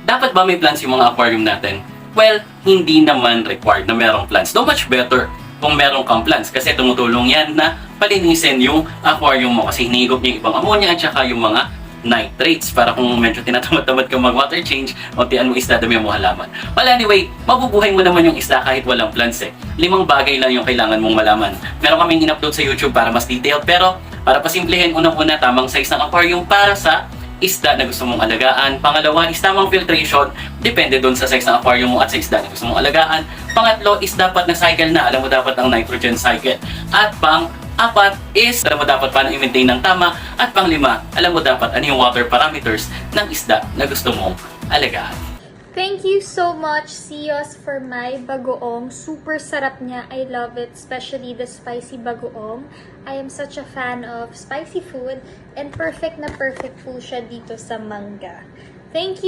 Dapat ba may plants yung mga aquarium natin? Well, hindi naman required na merong plants. Though much better kung meron kang plants kasi tumutulong yan na palinisin yung aquarium mo kasi hinihigop niya yung ibang ammonia at saka yung mga nitrates para kung medyo tinatamad-tamad ka mag-water change o tiyan mo isda dami mo halaman. Well anyway, mabubuhay mo naman yung isda kahit walang plants eh. 5 bagay lang yung kailangan mong malaman. Meron kaming in-upload sa YouTube para mas detailed pero para pasimplihin, unang-una tamang size ng aquarium para sa isda na gusto mong alagaan. Pangalawa is tamang filtration, depende doon sa size ng aquarium mo at sa isda na gusto mong alagaan. Pangatlo is dapat na cycle na, alam mo dapat ang nitrogen cycle. At pang-apat is alam mo dapat paano i-maintain ng tama. At pang-5, alam mo dapat ano yung water parameters ng isda na gusto mong alagaan. Thank you so much, Sios, for my bagoong. Super sarap niya. I love it, especially the spicy bagoong. I am such a fan of spicy food and perfect na perfect po siya dito sa mangga. Thank you!